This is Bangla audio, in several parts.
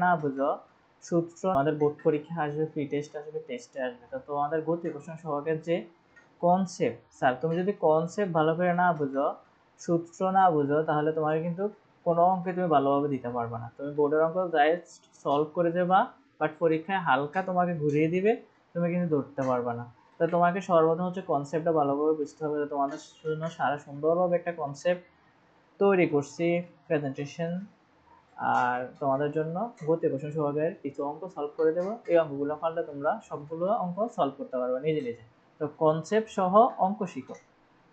না বুঝো সূত্র আমাদের বোর্ড পরীক্ষা আসবে, ফ্রি টেস্ট আসবে, টেস্টে আসবে, তো তোমাদের গতি কোশ্চেন সহগের যে কনসেপ্ট, স্যার তুমি যদি কনসেপ্ট ভালো করে না বুঝো, সূত্র না বুঝো, তাহলে তোমাকে কিন্তু কোনো অঙ্কে তুমি ভালোভাবে দিতে পারবে না। তুমি বোর্ডের অঙ্ক জাস্ট সলভ করে যাবা, বাট পরীক্ষায় হালকা তোমাকে ঘুরিয়ে দিবে, তুমি কিন্তু ধরতে পারবে না। তো তোমাকে সর্বপ্রথম হচ্ছে কনসেপ্টটা ভালোভাবে বুঝতে হবে। তোমাদের জন্য সারা সুন্দরভাবে একটা কনসেপ্ট তৈরি করছি, প্রেজেন্টেশন। আর তোমাদের জন্য গতি কোশ্চেন সহগের কিছু অঙ্ক সলভ করে দেবো। এই অঙ্কগুলো পারলে তোমরা সবগুলো অঙ্ক সলভ করতে পারবে নিজে নিজে। তো কনসেপ্ট সহ অঙ্ক শিখো,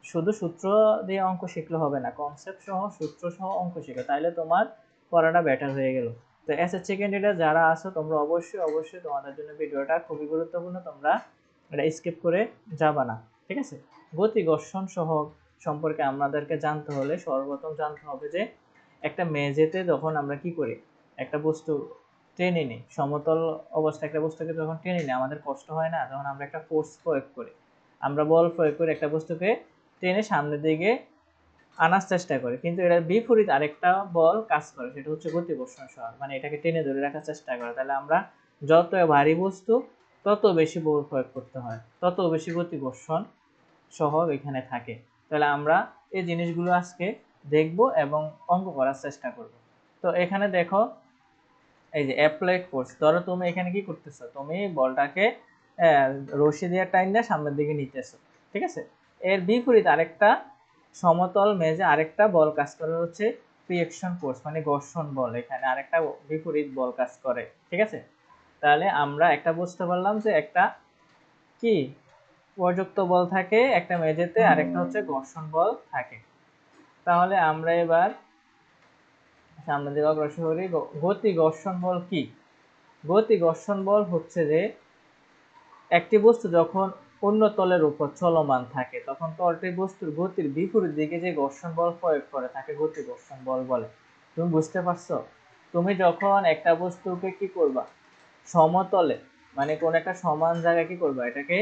শুধু সূত্র দিয়ে অঙ্ক শিখলে হবে না, কনসেপ্ট সহ সূত্র সহ অঙ্ক শিখো, তাইলে তোমার পড়াটা বেটার হয়ে গেল। তো এসএসসি ক্যান্ডিডেট যারা আছো তোমরা অবশ্যই তোমাদের জন্য ভিডিওটা খুবই গুরুত্বপূর্ণ, তোমরা এটা স্কিপ করে যাবা না, ঠিক আছে? গতি ঘর্ষণ সহগ সম্পর্কে আমাদেরকে জানতে হলে সর্বপ্রথম জানতে হবে যে একটা মেঝেতে যখন আমরা কি করি, একটা বস্তু টেনে নিই, সমতল অবস্থা একটা বস্তুকে যখন টেনে নিই আমাদের কষ্ট হয় না? যখন আমরা একটা ফোর্স প্রয়োগ করি, আমরা বল প্রয়োগ করে একটা বস্তুকে টেনে সামনের দিকে আনার চেষ্টা করি, কিন্তু এর বিপরীত আরেকটা বল কাজ করে, সেটা হচ্ছে গতি ঘর্ষণ সহগ, মানে এটাকে টেনে ধরে রাখার চেষ্টা করে। তাহলে আমরা যত ভারী বস্তু তত বেশি বল প্রয়োগ করতে হয়, তত বেশি গতি ঘর্ষণ সহগ এখানে থাকে। তাহলে আমরা এই জিনিসগুলো আজকে দেখব এবং অঙ্ক করার চেষ্টা করব। তো এখানে দেখো, এই যে অ্যাপ্লাইড ফোর্স, ধরো তুমি এখানে কি করতেছো, তুমি বলটাকে রশি দিয়ে টাইনা সামনের দিকে নিতেছো, ঠিক আছে? এর বিপরীত আরেকটা সমতল মেজে আরেকটা বল কাজ করে, হচ্ছে ফ্রিকশন ফোর্স, মানে ঘর্ষণ বল, এখানে আরেকটা বিপরীত বল কাজ করে, ঠিক আছে? তাহলে আমরা একটা বুঝতে পারলাম যে একটা কি প্রযুক্ত বল থাকে একটা মেঝেতে, আরেকটা হচ্ছে ঘর্ষণ বল থাকে। তাহলে আমরা এবার সামনের দিকে অগ্রসর করি। গতি ঘর্ষণ বল কি? গতি ঘর্ষণ বল হচ্ছে যে একটি বস্তু যখন অন্য তলের উপর চলমান থাকে তখন তলটি বস্তুর গতির বিপরীত দিকে যে ঘর্ষণ বল প্রয়োগ করে তাকে গতি ঘর্ষণ বল বলে। তুমি বুঝতে পারছো? তুমি যখন একটা বস্তুকে কি করবা, সমতলে মানে কোন একটা সমান জায়গায় কি করবা, এটাকে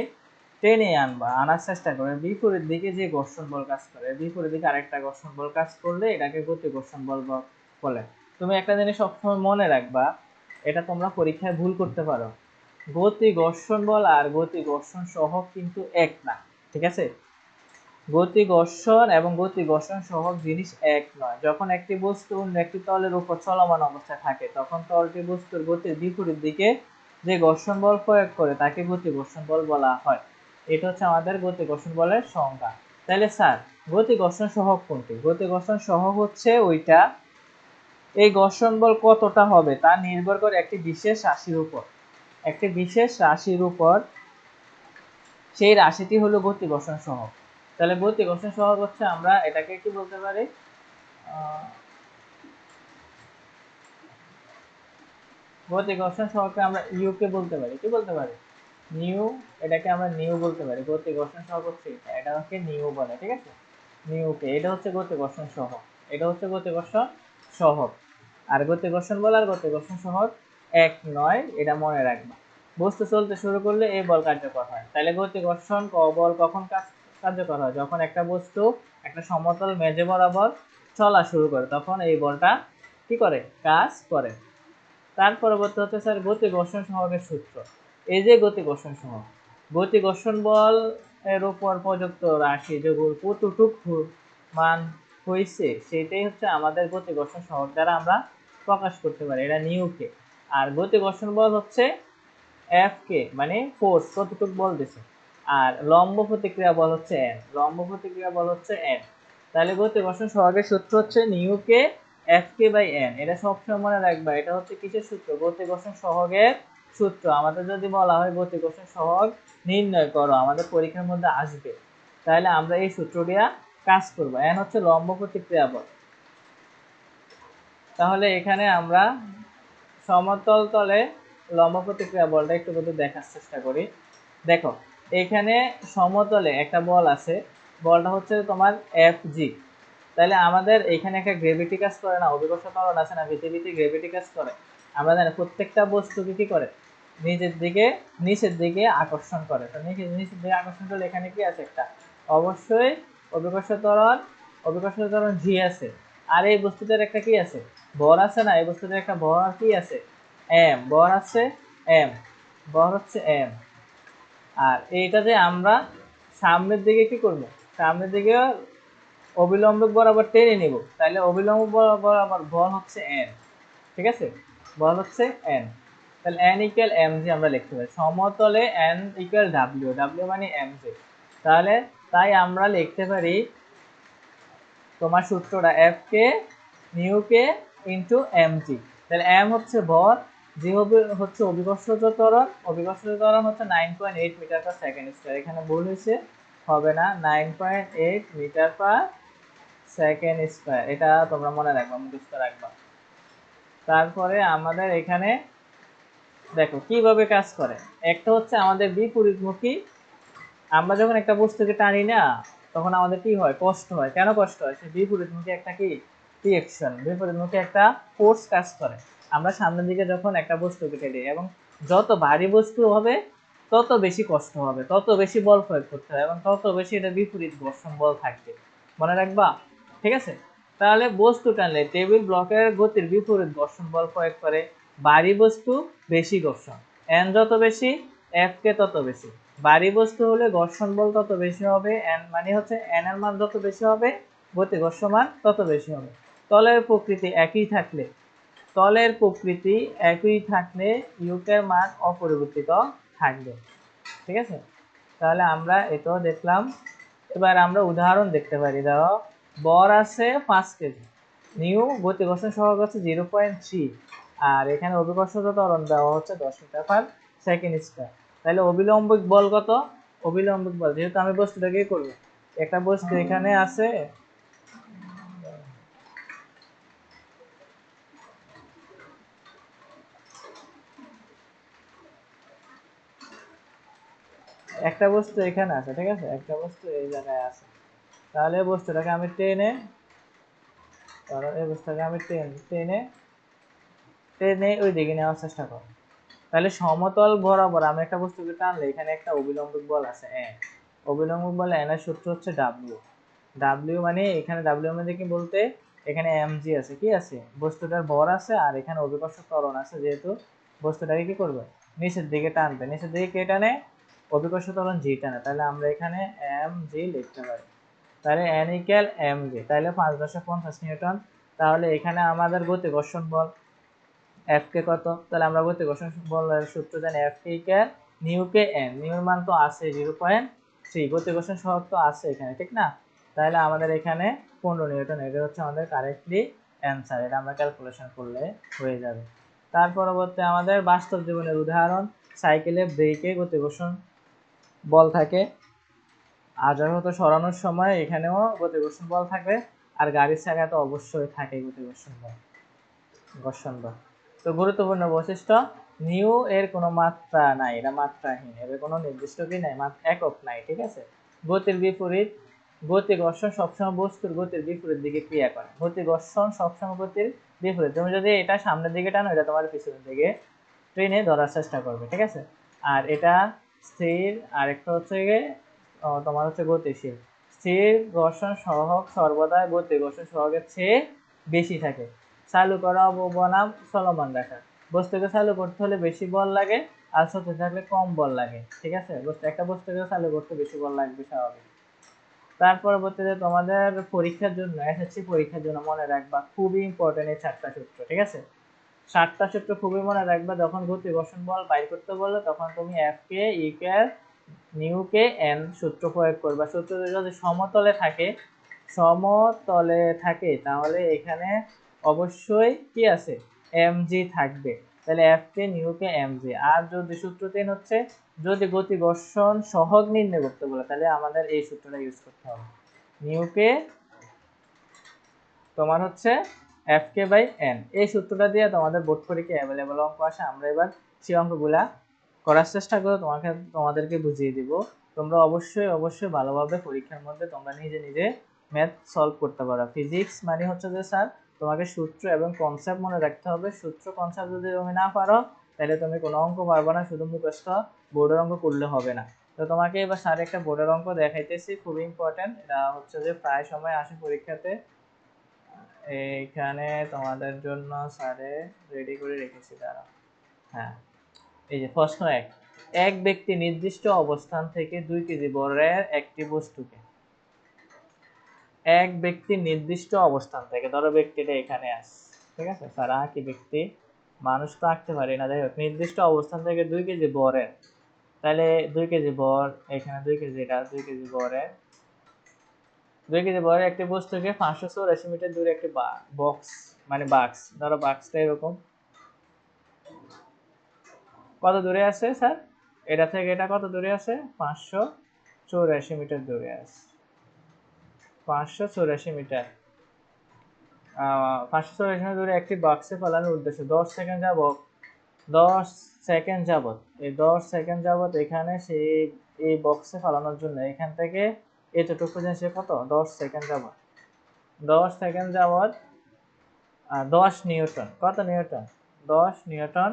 টেনে আনবা, আনার চেষ্টা করে, বিপরীত দিকে যে ঘর্ষণ বল কাজ করে, বিপরীত দিকে আরেকটা ঘর্ষণ বল কাজ করলে এটাকে গতি ঘর্ষণ বল বলে। তুমি একটা জিনিস সবসময় মনে রাখবা, এটা তোমরা পরীক্ষায় ভুল করতে পারো, গতি ঘর্ষণ বল আর গতি ঘর্ষণ সহগ কিন্তু এক না, ঠিক আছে? গতি ঘর্ষণ এবং গতি ঘর্ষণ সহগ জিনিস এক নয়। যখন একটি বস্তু অন্য একটি তলের উপর চলমান অবস্থায় থাকে তখন তলটি বস্তুর গতির বিপরীত দিকে যে ঘর্ষণ বল প্রয়োগ করে তাকে গতি ঘর্ষণ বল বলা হয়। এটা হচ্ছে আমাদের গতি ঘর্ষণ বলের সংজ্ঞা। তাহলে স্যার গতি ঘর্ষণ সহগ কোনটি? গতি ঘর্ষণ সহগ হচ্ছে ওইটা, এই ঘর্ষণ বল কতটা হবে তা নির্ভর করে একটি বিশেষ রাশির উপর, একটি বিশেষ রাশির উপর, সেই রাশিটি হলো গতি ঘর্ষণ সহগ। তাহলে গতি ঘর্ষণ সহগ হচ্ছে, আমরা এটাকে কি বলতে পারি, গতি ঘর্ষণ সহগকে আমরা ইউ কে বলতে পারি, কি বলতে পারি, নিউ, এটাকে আমরা নিউ বলতে পারি। গতি ঘর্ষণ সহগ হচ্ছে এটা হচ্ছে নিউ বলে, ঠিক আছে? নিউ কে, এটা হচ্ছে গতি ঘর্ষণ সহগ, এটা হচ্ছে গতি ঘর্ষণ সহগ। আর গতি ঘর্ষণ বল আর গতি ঘর্ষণ সহগ এক নয়, এটা মনে রাখবা। বস্তু চলতে শুরু করলে এই বল কার্যকর হয়। তাহলে গতি ঘর্ষণ বল কখন কার্যকর হয়? যখন একটা বস্তু একটা সমতল মেঝে বরাবর চলা শুরু করে তখন এই বলটা কি করে, কাজ করে। তার পরবর্তী হচ্ছে স্যার গতি ঘর্ষণ সহগের সূত্র। এই যে গতি ঘর্ষণ সহগ, গতি ঘর্ষণ বল এর উপর প্রযুক্ত রাশি যেগুলো কতটুকু মান হয়েছে সেটাই হচ্ছে আমাদের গতি ঘর্ষণ সহগ দ্বারা আমরা প্রকাশ করতে পারি, এটা নিউ কে। আর গতি ঘর্ষণ বল হচ্ছে এফ কে, মানে ফোর্স, কতটুকু বল দিছে। আর লম্ব প্রতিক্রিয়া বল হচ্ছে এন, লম্ব প্রতিক্রিয়া বল হচ্ছে এন। তাহলে গতি ঘর্ষণ সহগের সূত্র হচ্ছে নিউ K F K by N. এটা সবসময় মনে রাখবা, এটা হচ্ছে কিসের সূত্র? গতি ঘর্ষণ সহগের সূত্র। আমাদের যদি বলা হয় গতি ঘর্ষণ সহগ নির্ণয় করো, আমাদের পরীক্ষার মধ্যে আসবে, তাহলে আমরা এই সূত্র দিয়া কাজ করব। এন হচ্ছে লম্ব প্রতিক্রিয়া বল। তাহলে এখানে আমরা সমতল তলে লম্ব প্রতিক্রিয়া বলটা একটু যদি দেখার চেষ্টা করি, দেখো এখানে সমতলে একটা বল আছে, বলটা হচ্ছে তোমার এফ জি। তাহলে আমাদের এখানে একটা গ্রেভিটি কাজ করে না, অভিকর্ষ ত্বরণ আছে না, পৃথিবীতে গ্রেভিটি কাজ করে। আমরা জানি প্রত্যেকটা বস্তুকে কি করে, নিচের দিকে আকর্ষণ করে। তো নিচের দিকে আকর্ষণ করলে এখানে কি আছে, একটা অবশ্যই অভিকর্ষ ত্বরণ জি আছে। আর এই বস্তুটার একটা কি আছে, ভর আছে না, এই বস্তুটার একটা ভর কি আছে, এম, বর আছে এম, বর হচ্ছে এম। আর এইটা যে আমরা সামনের দিকে কি করব, সামনের দিকে অবিলম্ব বরাবর টেনে নিব, তাহলে অবিলম্ব বরাবর বল হচ্ছে এন, ঠিক আছে, বল হচ্ছে এন। তাহলে এন ইকুয়াল এম জি আমরা লিখতে পারি, সমতলে এন ইকুয়াল ডাব্লিউ, ডাব্লিউ মানে এম জি। তাহলে তাই আমরা লিখতে পারি তোমার সূত্রটা এফ কে নিউ কে ইন্টু এম জি। তাহলে এম হচ্ছে ভর, জি হবে হচ্ছে অভিকর্ষজ ত্বরণ, অভিকর্ষজ ত্বরণ হচ্ছে 9.8 মিটার পার সেকেন্ড স্কয়ার, এখানে ভুল হয়েছে, হবে না, 9.8 মিটার পার সেকেন্ড স্কয়ার, এটা তোমরা মনে রাখবা, মুখস্থ রাখবা। তারপরে আমাদের এখানে দেখো কিভাবে কাজ করে, একটা হচ্ছে আমাদের বিপরীতমুখী, আমরা যখন একটা বস্তুকে টানি না তখন আমাদের কি হয়, কষ্ট হয়, কেন কষ্ট হয়, সে বিপরীতমুখী একটা কি রিঅ্যাকশন, বিপরীতমুখী একটা ফোর্স কাজ করে। আমরা সামনের দিকে যখন একটা বস্তুকে টেনে, এবং যত ভারী বস্তু হবে তত বেশি কষ্ট হবে, তত বেশি বল প্রয়োগ করতে হবে, এবং তত বেশি এটা বিপরীত ঘর্ষণ বল থাকবে, মনে রাখবা, ঠিক আছে। তাহলে বস্তু টানলে টেবিল ব্লকের গতির বিপরীত ঘর্ষণ বল প্রয়োগ করে, ভারী বস্তু বেশি ঘর্ষণ, এন যত বেশি এফ কে তত বেশি, ভারী বস্তু হলে ঘর্ষণ বল তত বেশি হবে, এন মানে হচ্ছে এন এর মান যত বেশি হবে গতি ঘর্ষণ মান তত বেশি হবে। তলের প্রকৃতি একই থাকলে, তলের প্রকৃতি একই থাকলে ইউকের মান অপরিবর্তিত থাকবে, ঠিক আছে। তাহলে আমরা এটাও দেখলাম। এবার আমরা উদাহরণ দেখতে পারি, ধরো বর আছে 5 কেজি, নিউ গতি ঘর্ষণ সহগ হচ্ছে 0.3, আর এখানে অভিকর্ষজ ত্বরণ দেওয়া হচ্ছে 10 মিটার পার সেকেন্ড স্কয়ার। তাহলে অবিলম্বিক বল কত, অবিলম্বিক বল, যেহেতু আমি বস্তুটাকে করব, একটা বস্তু এখানে আছে, একটা বস্তু এখানে আছে, ঠিক আছে, একটা বস্তু এই জায়গায় আছে, তাহলে বস্তুটাকে আমি টেনে, ধরো এই বস্তুটাকে আমি টেনে টেনে ওই দিকে নেওয়ার চেষ্টা করো। তাহলে সমতল বরাবর আমি একটা বস্তুকে টানলে এখানে একটা অবিলম্বিক বল আছে এন, অবিলম্বিক বল এন এর সূত্র হচ্ছে ডাব্লিউ, ডাব্লিউ মানে এখানে ডাব্লিউ মানে কি বলতে, এখানে এম জি আছে, কি আছে, বস্তুটার ভর আছে, আর এখানে অভিকর্ষ ত্বরণ আছে, যেহেতু বস্তুটাকে কি করবে, নিচের দিকে টানবে, নিচের দিকে কে টানে, অভিকর্ষ ত্বরণ জি টানে, তাহলে আমরা এখানে এম জি লিখতে পারি। তাহলে এন ইকুয়াল এম জি, তাহলে 5.50 নিউটন। তাহলে এখানে আমাদের গতি ঘর্ষণ বল এফ কে কত, তাহলে আমরা গতি ঘর্ষণ বলের সূত্র জানি, F k equal mu k N, mu এর মান তো আছে 0.3, গতি ঘর্ষণ সহগ তো আছে এখানে, ঠিক না, তাহলে আমাদের এখানে 15 নিউটন, এটা হচ্ছে আমাদের কারেক্টলি অ্যান্সার, এটা আমরা ক্যালকুলেশন করলে হয়ে যাবে। তার পরবর্তী আমাদের বাস্তব জীবনের উদাহরণ, সাইকেলে ব্রেকে গতি ঘর্ষণ বল থাকে, আজারহত সরানোর সময় এখানেও গতি ঘর্ষণ বল থাকে, আর গাড়ির চাকায় তো অবশ্যই থাকে গতি ঘর্ষণ বল, ঘর্ষণ বল। তো গুরুত্বপূর্ণ বৈশিষ্ট্য, নিউ এর কোনো মাত্রা নাই, এটা মাত্রাহীন, এর কোনো নির্দিষ্ট কি নাই, একক নাই, ঠিক আছে। গতির বিপরীত, গতি ঘর্ষণ সবসময় বস্তুর গতির বিপরীত দিকে ক্রিয়া করে, গতি ঘর্ষণ সবসময় গতির বিপরীত, তুমি যদি এটা সামনের দিকে টানো এটা তোমার পিছনের দিকে ট্রেনে ধরার চেষ্টা করবে, ঠিক আছে। আর এটা স্থির, আর একটা হচ্ছে গিয়ে তোমার হচ্ছে গতিশীল। স্থির ঘর্ষণ সহগ সর্বদা গতি ঘর্ষণ সহগের চেয়ে বেশি থাকে। চালু করা বনাম চলমান রাখা, বস্তুকে চালু করতে হলে বেশি বল লাগে, আর চলতে থাকলে কম বল লাগে, ঠিক আছে, একটা বস্তুকে চালু করতে বেশি বল লাগবে স্বাভাবিক। তার পরবর্তীতে তোমাদের পরীক্ষার জন্য, এসএসসি পরীক্ষার জন্য মনে রাখবা খুবই ইম্পর্টেন্ট এই 4টা সূত্র, ঠিক আছে, 7টা সূত্র খুবই মনে রাখবা, যখন গতি ঘর্ষণ বল বাইর করতে বললে তখন তুমি F k equal mu k N সূত্র প্রয়োগ করবা। সূত্র যদি সমতলে থাকে, সমতলে থাকে তাহলে এখানে অবশ্যই কি আছে, এম জি থাকবে, তাহলে এফ কে নিউ কে এম জি। আর যদি সূত্র 3 হচ্ছে, যদি গতি ঘর্ষণ সহগ নির্ণয় করতে বলে তাহলে আমাদের এই সূত্রটা ইউজ করতে হবে, নিউ কে তোমার হচ্ছে এফ কে বাই এন, এই সূত্রটা দিয়ে তোমাদের বোর্ড পরীক্ষায় অ্যাভেলেবল অঙ্ক আসে, আমরা এবার সেই অঙ্কগুলা করার চেষ্টা করো, তোমাদেরকে বুঝিয়ে দিব। তোমরা অবশ্যই ভালোভাবে পরীক্ষার মধ্যে তোমরা নিজে নিজে ম্যাথ সলভ করতে পারো। ফিজিক্স মানে হচ্ছে যে স্যার তোমাকে সূত্র এবং কনসেপ্ট মনে রাখতে হবে, সূত্র কনসেপ্ট যদি তুমি না পারো তাহলে তুমি কোনো অঙ্ক পারবে না, শুধু মুখস্থ বোর্ডের অঙ্ক করলে হবে না। তো তোমাকে এবার স্যার একটা বোর্ডের অঙ্ক দেখাইতেছি, খুবই ইম্পর্টেন্ট, এটা হচ্ছে যে প্রায় সময় আসে পরীক্ষাতে, এইখানে তোমাদের জন্য স্যারে রেডি করে রেখেছি, দাঁড়া হ্যাঁ, এই যে প্রশ্ন এক, এক ব্যক্তি নির্দিষ্ট অবস্থান থেকে 2 কেজি বরের একটি বস্তুকে, এক ব্যক্তি নির্দিষ্ট অবস্থান থেকে, ধরো ব্যক্তিটা এখানে আছে, ঠিক আছে স্যার কি ব্যক্তি, মানুষ তো আঁকতে পারি না, যাই হোক নির্দিষ্ট অবস্থান থেকে 2 কেজি বরের, তাহলে 2 কেজি বর, এখানে 2 কেজি, এটা 2 কেজি বরের, 2 কেজি বরের একটি বস্তুকে 584 মিটার দূরে একটি বক্স, মানে বাক্স, ধরো বাক্সটা এরকম কত দূরে আছে স্যার, এটা থেকে এটা কত দূরে আছে, 584 মিটার দূরে আছে, 584 মিটার, 584 মিটার দূরে একটি বাক্সে ফেলানোর উদ্দেশ্য 10 সেকেন্ড যাবত, 10 সেকেন্ড যাবত, এই 10 সেকেন্ড যাবত এখানে সেই এই বক্সে ফেলানোর জন্য এখান থেকে এতটুকু পর্যন্ত সে কত 10 সেকেন্ড যাবত, 10 সেকেন্ড যাবত 10 নিউটন, কত নিউটন, 10 নিউটন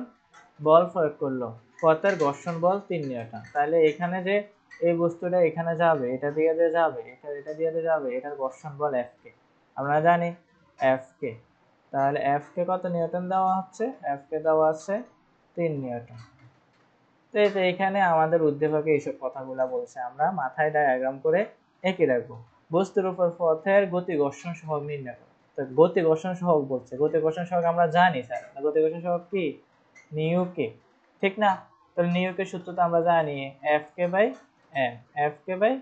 বল প্রয়োগ করলো, পথের ঘর্ষণ বল 3 নিউটন, তাহলে এখানে যে এই বস্তুটা এখানে যাবে, এটা দিয়ে যাবে, এটা দিয়ে যাবে, এটার ঘর্ষণ বল F কে আমরা জানি, F কে, তাহলে F কে কত নিউটন দেওয়া হচ্ছে, F কে দেওয়া আছে 3 নিউটন। তো এখানে আমাদের উদ্দীপকে এইসব কথাগুলো বলছে, আমরা মাথায় ডায়াগ্রাম করে এঁকে রাখবো। বস্তুর উপর পথের গতি ঘর্ষণ সহগ নির্ণয় করো। তো গতি ঘর্ষণ সহগ বলছে, গতি ঘর্ষণ সহগ আমরা জানি স্যার, গতি ঘর্ষণ সহগ কি, নিউ কে, ঠিক না, তাহলে নিউ কে সূত্র তো আমরা জানি F K by N, F K by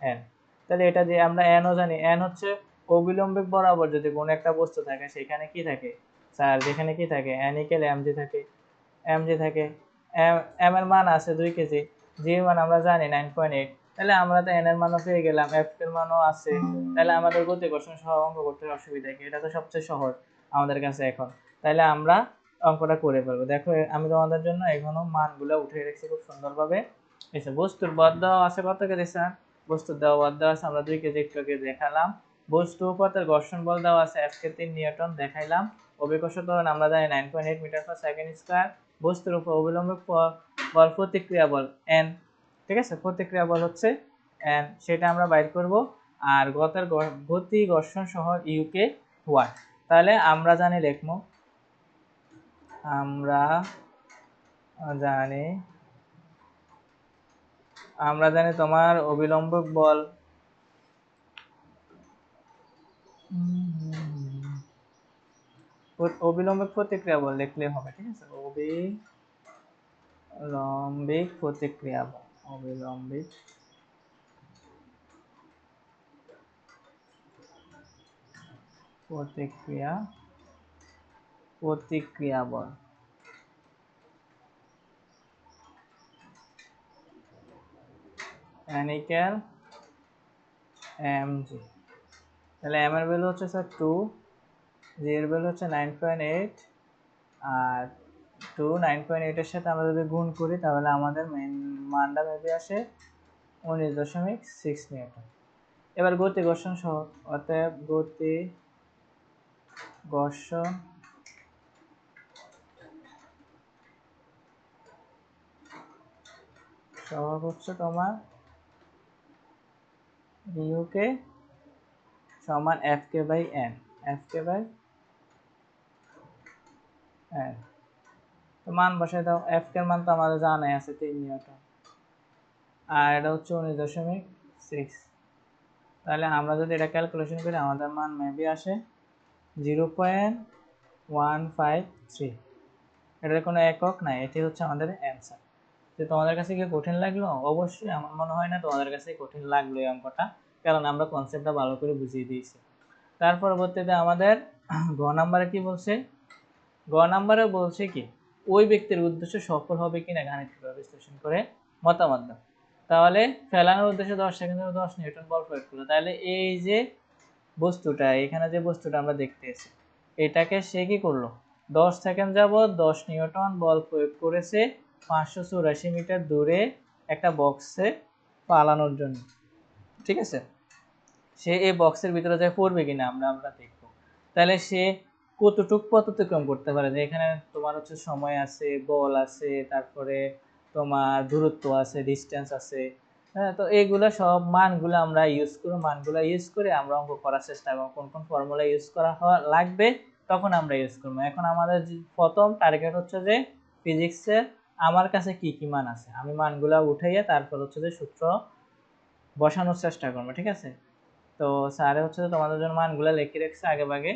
N, তাহলে এটা দিয়ে আমরা এন ও জানি, এন হচ্ছে অবিলম্বিক বরাবর যদি কোনো একটা বস্তু থাকে সেখানে কি থাকে স্যার, যেখানে কি থাকে এন ইকুয়াল এমজি থাকে, এমজি থাকে, এম এর মান আছে 2 কেজি, জি এর মান আমরা জানি 9.8, তাহলে আমরা তো এন এর মানও পেয়ে গেলাম, এফ এর মানও আছে, তাহলে আমাদের গতি ঘর্ষণ সহগ অঙ্ক করতে অসুবিধা কি, এটা তো সবচেয়ে সহজ আমাদের কাছে এখন, তাহলে আমরা অঙ্কটা করে ফেলবো। দেখো আমি তোমাদের জন্য এখনো মানগুলো উঠে রেখেছি খুব সুন্দরভাবে। এসে বস্তুর বদ দেওয়া আছে কত কেজি স্যার, বস্তুর দেওয়া বদ দেওয়া আছে আমরা 2 কেজি, একটু আগে দেখালাম। বস্তু পথের ঘর্ষণ বল দেওয়া আছে এফ কে 3 নিউটন, দেখাইলাম। অভিকর্ষ ত্বরণ আমরা জানি 9.8 মিটার পার সেকেন্ড স্কয়ার। বস্তুর উপর অবিলম্বে বল প্রতিক্রিয়া বল এন, ঠিক আছে, প্রতিক্রিয়া বল হচ্ছে এন, সেটা আমরা বাইর করব। আর গতি ঘর্ষণ সহ ইউকে ওয়াট, তাহলে আমরা জানি লিখবো, আমরা জানি, আমরা জানি তোমার অবিলম্বক বল, অবিলম্বিক প্রতিক্রিয়া বল লিখলে হবে, ঠিক আছে, অবিলম্বিক প্রতিক্রিয়া বল, অবিলম্বিক প্রতিক্রিয়া বল, n equal mg, তাহলে m এর ভ্যালু হচ্ছে স্যার 2, g এর ভ্যালু হচ্ছে 9.8, আর 2 9.8 এর সাথে আমরা যদি গুণ করি তাহলে আমাদের মানটা মেবি আসে 19.6 নিউটন। এবার গতি ঘর্ষণ সহগ, অতএব গতি ঘর্ষণ সহগ হচ্ছে তোমার ইউকে সমান F K by N, F K by N, তো মান বসাই দাও, এফ কে এর মান তো আমাদের জানাই আছে 3 নিউটন, আর এটা হচ্ছে 19.6, তাহলে আমরা যদি এটা ক্যালকুলেশন করি আমাদের মান মেবি আসে 0.153, এটার কোনো একক নাই, এটি হচ্ছে আমাদের অ্যান্সার। তো তোমাদের কাছে কি কঠিন লাগলো? অবশ্যই আমার মনে হয় না তোমাদের কাছে কঠিন লাগলো এই অঙ্কটা, কারণ আমরা কনসেপ্টটা ভালো করে বুঝিয়ে দিয়েছি। তার পরবর্তীতে আমাদের গ নাম্বারে কি বলছে, গ নাম্বারে বলছে কি ওই ব্যক্তির উদ্দেশ্য সফল হবে কিনা গাণিতিকভাবে বিশ্লেষণ করে মতামত দাও। তাহলে ফেলানোর উদ্দেশ্যে 10 সেকেন্ড 10 নিউটন বল প্রয়োগ করলো, তাহলে এই যে বস্তুটা, এখানে যে বস্তুটা আমরা দেখতেছি এটাকে সে কি করলো 10 সেকেন্ড যাবত 10 নিউটন বল প্রয়োগ করেছে 584 মিটার দূরে একটা বক্সে পালানোর জন্য, ঠিক আছে, সে এই বক্সের ভিতরে যায় পড়বে কিনা আমরা দেখবো। তাহলে সে কতটুক পথ অতিক্রম করতে পারে, যে এখানে তোমার হচ্ছে সময় আছে, বল আছে, তারপরে তোমার দূরত্ব আছে, ডিস্টেন্স আছে, হ্যাঁ, তো এইগুলো সব মানগুলো আমরা ইউজ করব, মানগুলো ইউজ করে আমরা অঙ্ক করার চেষ্টা করব, কোন কোন ফর্মুলা ইউজ করা লাগবে তখন আমরা ইউজ করবো। এখন আমাদের প্রথম টার্গেট হচ্ছে যে ফিজিক্সে আমার কাছে কি কি মান আছে, আমি মানগুলা উঠাইয়া তারপর হচ্ছে যে সূত্র বসানোর চেষ্টা করবো, ঠিক আছে। তো স্যারে হচ্ছে যে তোমাদের জন্য মানগুলা লিখে রাখছে আগে ভাগে।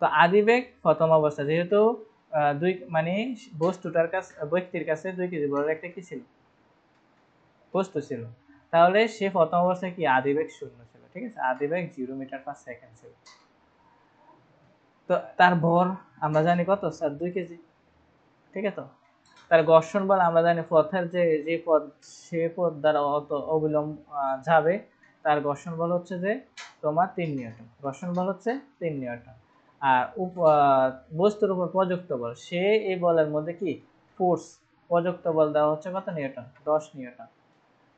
তো আদিবেগ প্রথম অবস্থা, যেহেতু দুই মানে বস্তুটার কাছে, ব্যক্তির কাছে 2 কেজি বড় একটা কি ছিল, বস্তু ছিল, তাহলে সে প্রথম অবস্থায় কি আদিবেগ 0 ছিল, ঠিক আছে, আদিবেগ 0 মিটার পার সেকেন্ড ছিল। তো তার ভর আমরা জানি কত স্যার, 2 কেজি, ঠিক আছে। তো তার ঘর্ষণ বল আমরা জানি পথের যে পথ, সে পথ দ্বারা অবিলম্ব যাবে, তার ঘর্ষণ বল হচ্ছে যে তোমার 3 নিউটন, ঘর্ষণ বল হচ্ছে 3 নিউটন। আর বস্তুর উপর প্রযুক্ত বল, সে এই বলের মধ্যে কি ফোর্স, প্রযুক্ত বল দেওয়া হচ্ছে কত নিউটন, 10 নিউটন।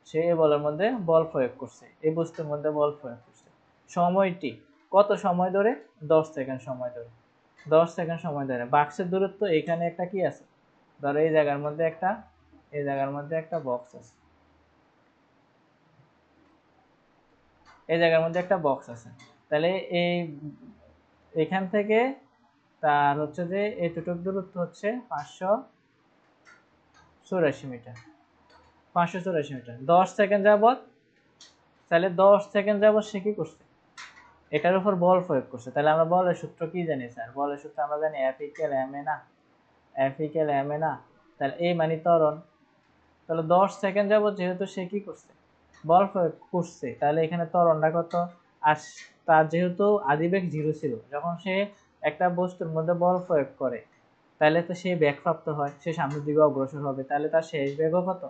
সে এই বলের মধ্যে বল প্রয়োগ করছে, এই বস্তুর মধ্যে বল প্রয়োগ করছে। সময়টি কত সময় ধরে, 10 সেকেন্ড সময় ধরে, 10 সেকেন্ড সময় ধরে। বাক্সের দূরত্ব এখানে একটা কি আছে, ধরো এই জায়গার মধ্যে একটা, এই জায়গার মধ্যে একটা বক্স আছে, এই জায়গার মধ্যে একটা বক্স আছে, তাহলে এই এখান থেকে তার হচ্ছে যে এতটুক দূরত্ব হচ্ছে 584 মিটার, 584 মিটার 10 সেকেন্ড যাবত। তাহলে 10 সেকেন্ড যাবত সে কি করছে, এটার উপর বল প্রয়োগ করছে। তাহলে আমরা বলের সূত্র কি জানি স্যার, বলের সূত্র আমরা জানি F ইকুয়াল ma না, F ইকুয়াল ma না, তাহলে এই মানে ত্বরণ। তাহলে 10 সেকেন্ড যাবত যেহেতু সে কি করছে, বল প্রয়োগ করছে, তাহলে এখানে ত্বরণটা কত। আর তার যেহেতু আদিবেগ 0 ছিল, যখন সে একটা বস্তুর মধ্যে বল প্রয়োগ করে, তাহলে তো সে বেগপ্রাপ্ত হয়, সে সামনের দিকে অগ্রসর হবে, তাহলে তার শেষ বেগও কত,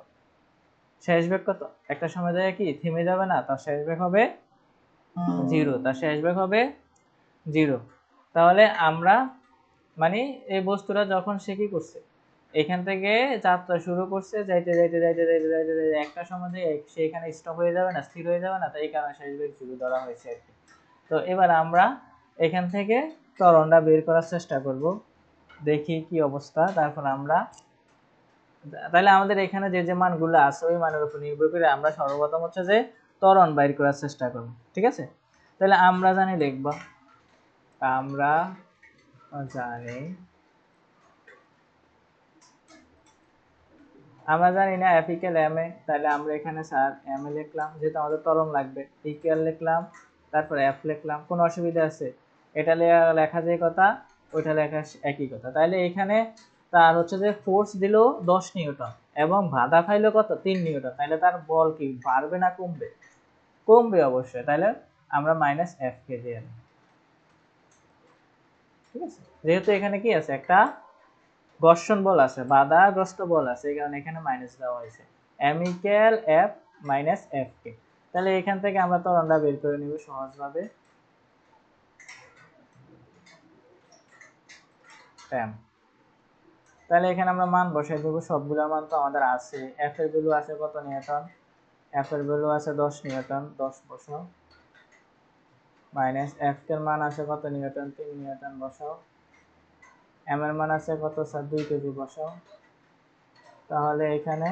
শেষ বেগ কত, একটা সময় যায় কি থেমে যাবে না, তার শেষ বেগ হবে 0, তার শেষ বেগ হবে 0। তাহলে আমরা মানে এই বস্তুটা যখন সে কি করছে, এখান থেকে যাত্রা শুরু করছে, যাইতে যাইতে যাইতে যাইতে যাইতে যাইতে একটা সময় সে এখানে স্টপ হয়ে যাবে না, স্থির হয়ে যাবে না, তাই এই কারণে শেষ বেগ 0 ধরা হয়েছে আর কি। তো এবার আমরা এখান থেকে ত্বরণটা বের করার চেষ্টা করব, দেখি কি অবস্থা। তারপর আমরা তাহলে আমাদের এখানে যে যে মানগুলো আছে ওই মানের উপর নির্ভর করে আমরা সর্বপ্রথম হচ্ছে যে ত্বরণ বাইর করার চেষ্টা করব, ঠিক আছে। তাহলে আমরা জানি লিখব, আমরা জানি, আমরা জানি না F ইকুয়াল ma, তাহলে আমরা এখানে স্যার ma লিখলাম, যেহেতু আমাদের ত্বরণ লাগবে, ইকুয়াল লিখলাম, তারপর F লিখলাম, কোনো অসুবিধা আছে, এটা লেখা যে কথা ওইটা লেখা একই কথা। তাহলে এখানে তার হচ্ছে যে ফোর্স দিল 10 নিউটন এবং বাধা খাইলো কত, 3 নিউটন, তাহলে তার বল কি বাড়বে না কমবে, কমবে অবশ্যই, তাহলে আমরা মাইনাস F কে দিয়ে দিই, ঠিক আছে। যেহেতু এখানে কি আছে, একটা ঘর্ষণ বল আছে, বাধাগ্রস্ত বল আছে, এই কারণে এখানে মাইনাস দেওয়া হয়েছে, m equal f minus f কে। তাহলে এখান থেকে আমরা ত্বরণটা বের করে নিব সহজভাবে, m। তাহলে এখানে আমরা মান বসাই দেব, সবগুলোর মান তো আমাদের আছে। f এর ভ্যালু আছে কত নিউটন, f এর ভ্যালু আছে 10 নিউটন, 10 বসাও, মাইনাস f এর মান আছে কত নিউটন, 3 নিউটন বসাও, m এর মান আছে কত স্যার, 2 কেজি বসাও। তাহলে এখানে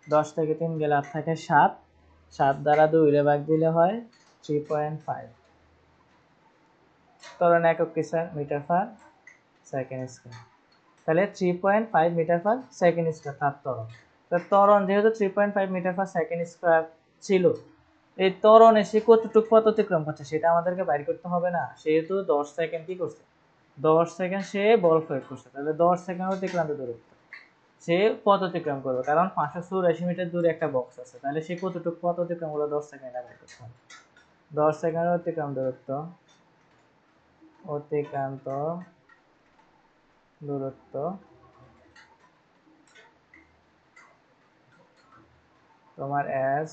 10 থেকে 3 গেলে আর থাকে 7, 7 দ্বারা 2 রে ভাগ দিলে হয় 3.5। ত্বরণ একক কি sir, metre per second square. তাহলে 3.5 মিটার পার সেকেন্ড স্কয়ার তার ত্বরণ। তো ত্বরণ যেহেতু 3.5 মিটার পার সেকেন্ড স্কয়ার ছিল, এই ত্বরণ এসে কতটুকু পথ অতিক্রম করছে সেটা আমাদেরকে বাইর করতে হবে না। সেহেতু 10 সেকেন্ড কি করছে, 10 সেকেন্ড সে বল প্রয়োগ করছে, তাহলে 10 সেকেন্ড অতিক্রান্ত দূরত্ব সে পথ অতিক্রম করবে, কারণ 584 মিটার দূরে একটা বক্স আছে, তাহলে সে কতটুকু পথ অতিক্রম করলো, 10 সেকেন্ড আগে করতে হবে। 10 সেকেন্ড অতিক্রান্ত দূরত্ব, অতিক্রান্ত দূরত্ব তোমার এস,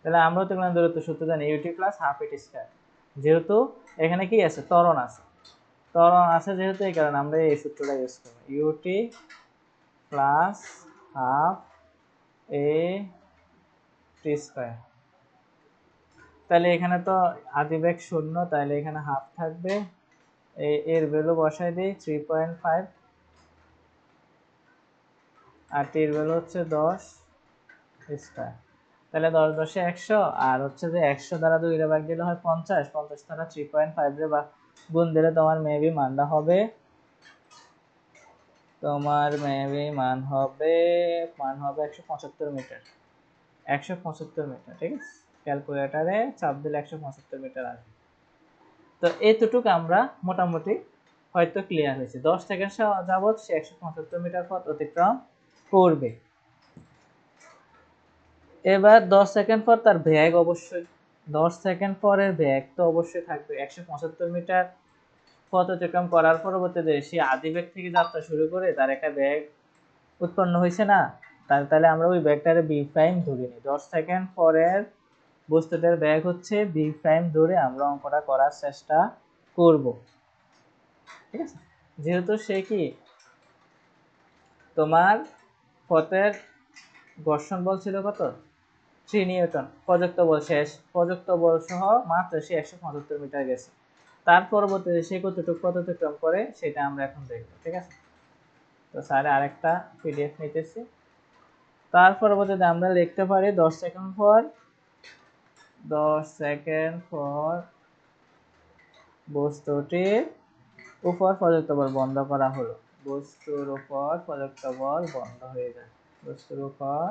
তাহলে আমরা অতিক্রান্ত দূরত্ব সূত্র জানি ইউটি প্লাস হাফ ইটি স্কয়ার। যেহেতু এখানে কি আছে, ত্বরণ আছে, ত্বরণ আছে যেহেতু এই কারণে আমরা এই সূত্রটা ইউজ করব, ইউটি প্লাস হাফ এ টি স্কয়ার। তাহলে এখানে তো আদিবেগ 0, তাহলে এখানে হাফ থাকবে, এর ভ্যালু বসাই দিই 3.5, আর টির ভ্যালু হচ্ছে 10 স্কয়ার। তাহলে 10 10 100, আর হচ্ছে যে 100 দ্বারা 2 রে ভাগ দিলে হয় 50, 50 দ্বারা 3.5 রে গুণ দিলে তোমার মেবি মানটা হবে তোমার মেবি মান হবে 175 মিটার। 175 মিটার, ঠিক আছে, ক্যালকুলেটারে চাপ দিলে 175 মিটার আসবে। তো এতটুকু আমরা মোটামুটি হয়তো ক্লিয়ার হয়েছে। 10 সেকেন্ড যাবত সে 175 মিটার পথ অতিক্রম করবে। এবার 10 সেকেন্ড পর তার বেগ অবশ্যই 10 সেকেন্ড পরের বেগ তো অবশ্যই থাকবে। 175 মিটার পথ অতিক্রম করার পরবর্তীতে সে আদি বেগ থেকে যাত্রা শুরু করে তার একটা বেগ উৎপন্ন হয়েছে না, তাহলে আমরা ওই বেগটারে বি প্রাইম ধরে নিই। 10 সেকেন্ড পরের বস্তুটার বেগ হচ্ছে বি প্রাইম ধরে আমরা অঙ্কটা করার চেষ্টা করব, ঠিক আছে। যেহেতু সে কি তোমার পথের ঘর্ষণ বল ছিল কত, 3 নিউটন, প্রযুক্ত বল শেষ, প্রযুক্ত বল সহ মাত্র সে 175 মিটার গেছে। তার পরবর্তীতে সে কতটুকু পথ অতিক্রম করে সেটা আমরা এখন দেখবো, ঠিক আছে। তো স্যার আরেকটা পিডিএফ নিতেছি। তার পরবর্তীতে আমরা লিখতে পারি 10 সেকেন্ড পর বস্তুটির উপর প্রযুক্ত বল বন্ধ করা হলো। বস্তুর উপর প্রযুক্ত বল বন্ধ হয়ে যায়। বস্তুর উপর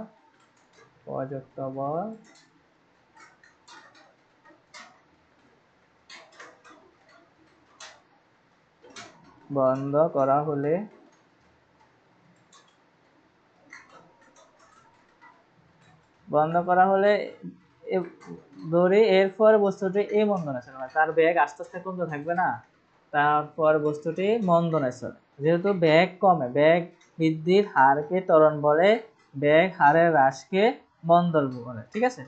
প্রযুক্ত বল বন্ধ করা হলে ধরে এরপর বস্তুটি এই মন্দনে চলে, তার বেগ আস্তে আস্তে কমতে থাকবে না, তারপর বস্তুটি মন্দনে চলে। যেহেতু বেগ কমে, বেগ বৃদ্ধির হারকে ত্বরণ বলে, বেগ হারের হ্রাসকে মন্দন বলে, ঠিক আছে।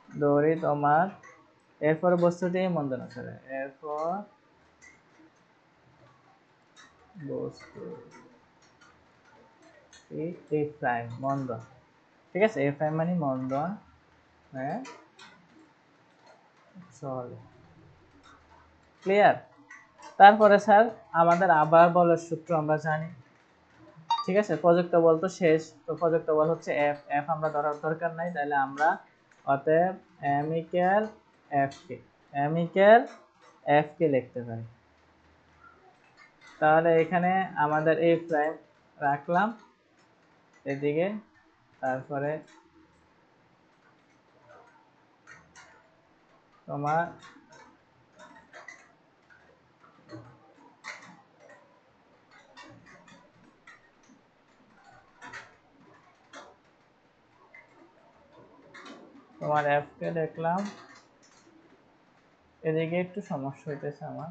দড়ি তোমার এরপর বস্তুটি মন্দনে চলে, এরপর বস্তু এ প্রাইম মন্দন, ঠিক আছে। এ প্রাইম মানে মন্দন, হ্যাঁ চলে, ক্লিয়ার। তারপরে স্যার আমাদের আবার বলের সূত্র আমরা জানি, ঠিক আছে। প্রযুক্ত বল তো শেষ, তো প্রযুক্ত বল হচ্ছে এফ, এফ আমরা ধরার দরকার নাই, তাহলে আমরা অতএব এম ইকুয়াল এফ কে লিখতে পারি। তাহলে এখানে আমাদের এ প্রাইম রাখলাম এদিকে, তারপরে তোমার এফ কে দেখলাম, এদিকে একটু সমস্যা হইতেছে আমার।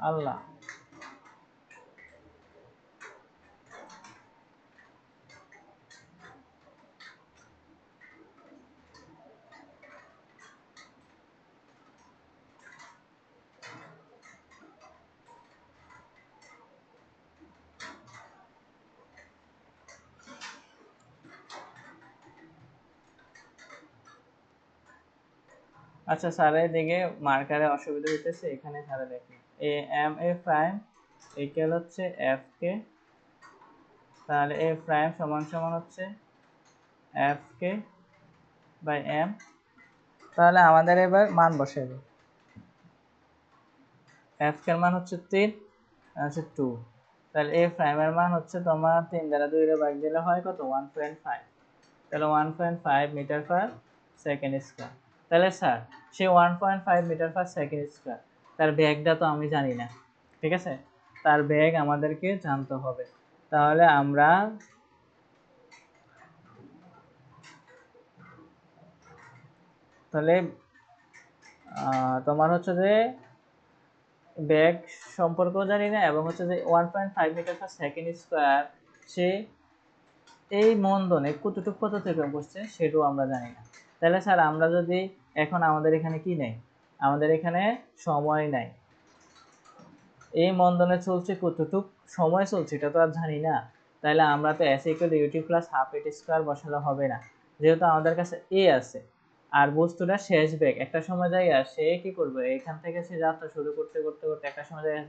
আল্লাহ, আচ্ছা স্যার এদিকে মার্কারে অসুবিধা হইতেছে, এখানে স্যার দেখেন A M A prime equal হচ্ছে এফ কে, তাহলে এ প্রাইম সমান সমান হচ্ছে এফ কে বাই এম। তাহলে আমাদের এবার মান বসে দিই, এফ কে মান হচ্ছে 3 হচ্ছে 2, তাহলে এ প্রাইমের মান হচ্ছে তোমার 3 দ্বারা 2 এর ভাগ দিলে হয় কত 1.5, তাহলে 1.5 মিটার পার সেকেন্ড স্কয়ার। তাহলে স্যার সে 1.5 মিটার পার সেকেন্ড স্কয়ার, তার বেগটা তো আমি জানি না, ঠিক আছে, তার বেগ আমাদেরকে জানতে হবে। তাহলে আমরা তাহলে তোমার হচ্ছে যে বেগ সম্পর্কেও জানি না, এবং হচ্ছে যে 1.5 মিটার পার সেকেন্ড স্কয়ার সে এই মন্দনে কতটুকু পথ অতিক্রম করছে সেটাও আমরা জানি না। তাহলে স্যার আমরা যদি এখন আমাদের এখানে কি নেই, আমাদের এখানে সময় নাই, এই মন্দনে চলছে কতটুক সময় চলছে এটা তো আর জানি না, তাহলে আমরা তো S equal U T plus half A T square বসালে হবে না, যেহেতু আমাদের কাছে এ আছে আর বস্তুটা শেষ বেগ একটা সময় জায়গা সে কি করবে, এখান থেকে সে যাত্রা শুরু করতে করতে করতে একটা সময় জায়গা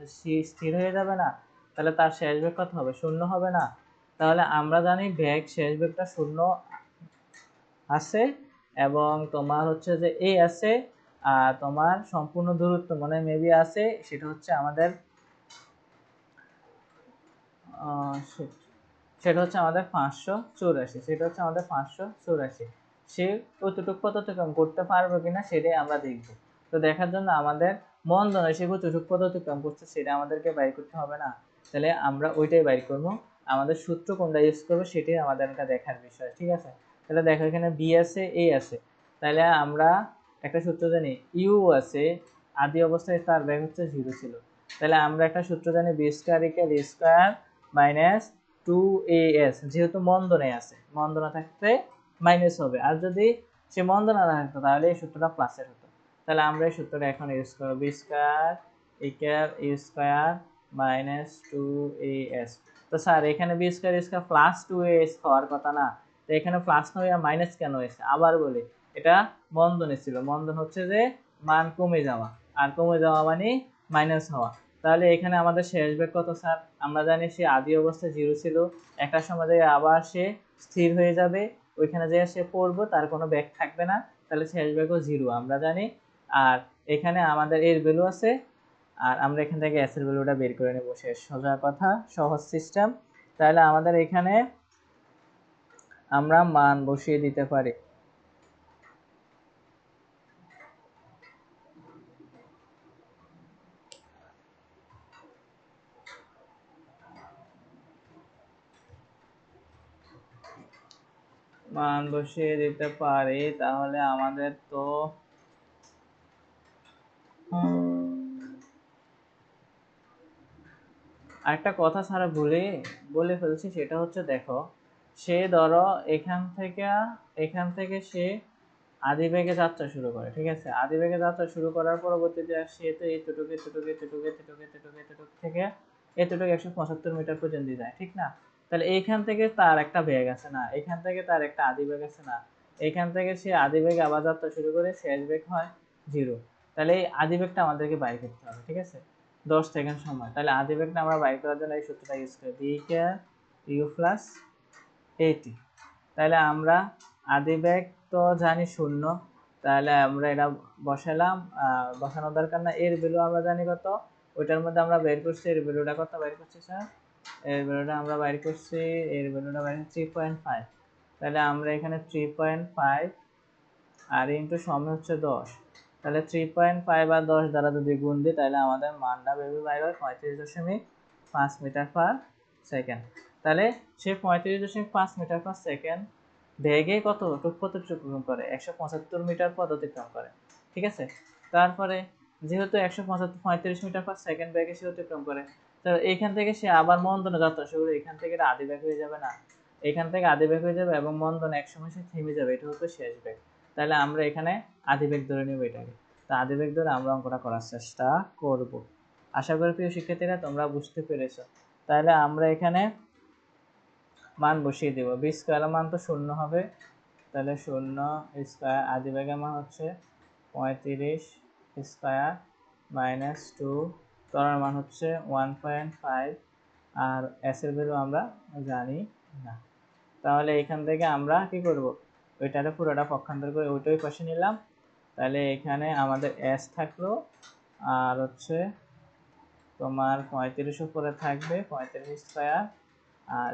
স্থির হয়ে যাবে না, তাহলে তার শেষ বেগ কত হবে, 0 হবে না। তাহলে আমরা জানি বেগ শেষ বেগটা 0 আছে এবং তোমার হচ্ছে যে এ আছে, আর তোমার সম্পূর্ণ দূরত্ব মানে মেবি আছে, সেটা হচ্ছে আমাদের সেটা হচ্ছে আমাদের 584, সেটা হচ্ছে আমাদের 584। সে কতটুকু পথ অতিক্রম করতে পারবে কিনা সেটাই আমরা দেখব। তো দেখার জন্য আমাদের মন্দনে সে কতটুকু পথ অতিক্রম করছে সেটা আমাদেরকে বাইর করতে হবে না, তাহলে আমরা ওইটাই বাইর করব। আমাদের সূত্র কোনটা ইউজ করবো সেটাই আমাদেরকে দেখার বিষয়, ঠিক আছে। তাহলে দেখো এখানে বি আছে, এ আছে, তাহলে আমরা একটা সূত্র জানি, ইউ আছে, আদি অবস্থায় তার বেগ হচ্ছে 0 ছিল, তাহলে আমরা একটা সূত্র জানি বি স্কয়ার ইকুয়াল এ স্কয়ার মাইনাস 2as, যেহেতু মন্দনে আছে, মন্দনা থাকতে মাইনাস হবে, আর যদি সে মন্দনা না থাকতো তাহলে এই সূত্রটা প্লাসের হতো। তাহলে আমরা এই সূত্রটা এখন ইউজ করব, বি স্কয়ার ইকুয়াল এ স্কয়ার মাইনাস 2as। তো স্যার এখানে B square square plus 2as হওয়ার কথা না, তো এখানে প্লাস না হয়ে মাইনাস কেন হয়েছে? আবার বলি, এটা মন্দনে ছিল, মন্দন হচ্ছে যে মান কমে যাওয়া, আর কমে যাওয়া মানে মাইনাস হওয়া। তাহলে এখানে আমাদের শেষ বেগ কত স্যার? আমরা জানি সে আদি অবস্থায় 0 ছিল, একটা সময় আবার সে স্থির হয়ে যাবে, ওইখানে যে সে পড়বো তার কোনো বেগ থাকবে না, তাহলে শেষ বেগও 0 আমরা জানি। আর এখানে আমাদের এর ভ্যালু আছে, আর আমরা এখান থেকে এস এর ভ্যালুটা বের করে নেব, শেষ, সোজা কথা, সহজ সিস্টেম। তাহলে আমাদের এখানে আমরা মান বসিয়ে দিতে পারি। মান বসিয়ে দিতে পারি, তাহলে আমাদের তো আরেকটা কথা ছাড়া বলে ফেলছি, সেটা হচ্ছে দেখো, সে ধরো এখান থেকে সে আদিবেগে যাত্রা শুরু করে, ঠিক আছে। আদিবেগে যাত্রা শুরু করার পরবর্তীতে সে তো এতটুকু থেকে এতটুকু 175 মিটার পর্যন্ত যায়, ঠিক না? তাহলে এইখান থেকে তার একটা বেগ আছে না, এখান থেকে তার একটা আদিবেগ আছে না, এইখান থেকে সে আদিবেগে আবার যাত্রা শুরু করে, শেষ বেগ হয় 0। তাহলে এই আদিবেগটা আমাদেরকে বাইর করতে হবে, ঠিক আছে, 10 সেকেন্ড সময়। তাহলে আদিবেগটা আমরা বাইর করার জন্য এই সূত্রটা ইউজ করি, বি ইকুয়াল ইউ প্লাস এটি। তাহলে আমরা আদিবেগ তো জানি 0, তাহলে আমরা এটা বসালাম, বসানোর দরকার না, এর ভ্যালু আমরা জানি কত, ওইটার মধ্যে আমরা বের করছি এর ভ্যালুটা কত বের করছি স্যার, এর ভ্যালুটা আমরা বাইর করছি, এর ভ্যালুটা বাইর 3.5। তাহলে আমরা এখানে 3.5 আর ইনটু সময় হচ্ছে 10, তাহলে 3.5 আর 10 দ্বারা যদি গুণ দিই তাহলে আমাদের মানটা বেবি বাইর হয় 35.5 মিটার পার সেকেন্ড। তাহলে সে 35.5 মিটার পার সেকেন্ড বেগে কতটুকু পথ অতিক্রম করে? 175 মিটার পথ অতিক্রম করে, ঠিক আছে। তারপরে যেহেতু 135 মিটার পার সেকেন্ড বেগে সে অতিক্রম করে, তো এইখান থেকে সে আবার মন্দনে যাত্রা শুরু করে, এখান থেকে এটা আদি বেগ হয়ে যাবে না, এখান থেকে আদি বেগ হয়ে যাবে এবং মন্দনে একসময় সে থেমে যাবে, এটা হচ্ছে শেষ বেগ। তাহলে আমরা এখানে আদিবেগ ধরে নেব এটাকে, তো আদিবেগ ধরে আমরা অঙ্কটা করার চেষ্টা করব। আশা করি প্রিয় শিক্ষার্থীরা তোমরা বুঝতে পেরেছো। তাহলে আমরা এখানে মান বসিয়ে দেব, বি স্কয়ারের মান তো 0 হবে, তাহলে 0 স্কয়ার, আদিবেগের মান হচ্ছে 35 স্কয়ার মাইনাস 2, ত্বরণের মান হচ্ছে 1.5, আর এস এর ভ্যালু আমরা জানি না। তাহলে এখান থেকে আমরা কি করব, ওইটারে পুরোটা পক্ষান্তর করে ওইটাই পাশে নিলাম, তাহলে এখানে আমাদের এস থাকলো, আর হচ্ছে তোমার 35 উপরে থাকবে 35 স্কয়ার, আর